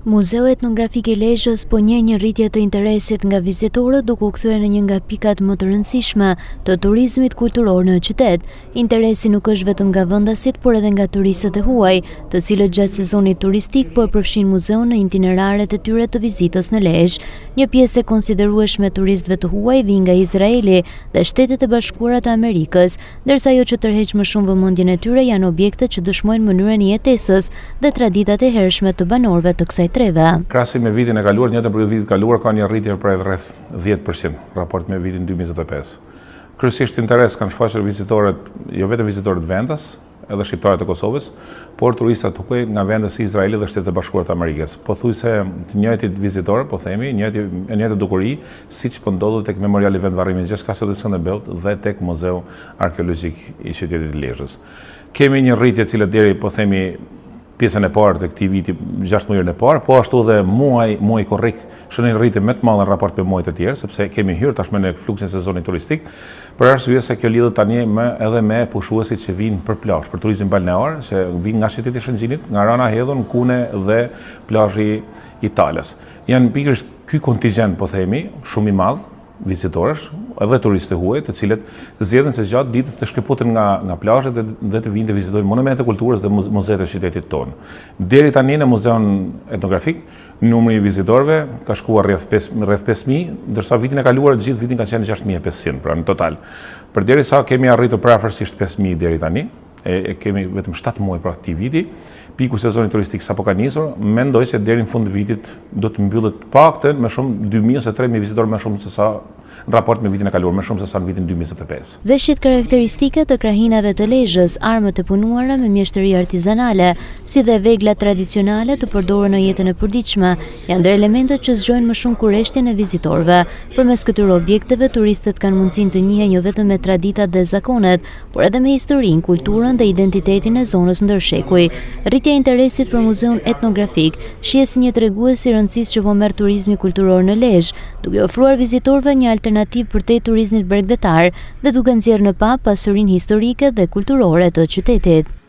Muzeu Etnografik i Lezhës po njeh një rritje të interesit nga vizitorët, duke u kthyer në një nga pikat më të rëndësishme të turizmit kulturor në qytet. Interesi nuk është vetëm nga vendasit, por edhe nga turistët e huaj, të cilët gjatë sezonit turistik po e përfshin muzeun në itineraret e tyre të vizitës në Lezhë. Një pjesë e konsiderueshme e turistëve të huaj vijnë nga Izraeli dhe Shtetet e Bashkuara të Amerikës, ndërsa ajo që tërheq më shumë vëmendjen e tyre janë objektet që dëshmojnë mënyrën e jetesës dhe traditat e hershme të banorëve të kësaj treve. Krahasim me vitin e kaluar, njëjtë për vitin e kaluar ka një rritje për rreth 10% raport me vitin 2025. Kryesisht interes kanë shfaqur vizitorët, jo vetëm vizitorët vendas, edhe shqiptarët e Kosovës, por turistat huaj nga vendet si Izraeli dhe Shtetet e Bashkuara të Amerikës. Pothuajse të njëjtit vizitorë, po themi, njëjtë dukuri, siç po ndodhet tek Memoriali Vendvarrimit Gjashtë të Skënderbeut dhe tek Muzeu Arkeologjik i qytetit Lezhës. Kemi një rritje e cila deri po themi pjesën e parë të këtij viti 6 muajin e parë, po ashtu edhe muaj korrik shënon një rritje më të madhe në raport me muajt e tjerë, sepse kemi hyrë tashmë në fluksin e sezonit turistik, për arsye se kjo lidhet tani edhe me pushuesit që vinë për plazh, për turizëm balnear, që vinë nga qyteti i Shëngjinit, nga Rana Hedhun, Kune dhe plazhi i Talës. Janë pikërisht ky kontingjent, po themi, shumë i madh vizitorësh, edhe turistë huaj, të cilët zgjedhin se gjatë ditës të shkëputen nga plazhet dhe të vinë të vizitojnë monumentet e kulturës dhe muzeet e qytetit tonë. Deri tani në Muzeun Etnografik, numri i vizitorëve ka shkuar rreth 5.000, ndërsa vitin e kaluar gjithë vitin ka qenë 6.500, pra në total. Përderisa kemi arritur prafërsisht 5.000 deri tani, kemi vetëm 7 muaj pra këtij viti. Piku sezonit turistik sapo ka nisur, mendoj se deri në fund të vitit do të mbyllet paktën më shumë 2.000 ose 3.000 vizitorë më shumë se sa në raport me vitin e kaluar, më shumë se sa në vitin 2025. Veshjet karakteristike të krahinave të Lezhës, armët e punuara me mjeshtëri artizanale, si dhe veglat tradicionale të përdorura në jetën e përditshme, janë ndër elementët që zgjojnë më shumë kurreshtjen e vizitorëve. Përmes këtyre objekteve, turistët kanë mundësinë të njihen jo vetëm me traditat dhe zakonet, por edhe me historinë, kulturën dhe identitetin e zonës ndërshekuj. Rritja e interesit për Muzeun Etnografik shihet si një tregues i rëndësisë që po merr turizmi kulturor në Lezhë, duke ofruar vizitorëve një alternativë përtej turizmit bregdetar dhe duke nxjerrë në pa pasurinë historike dhe kulturore të qytetit.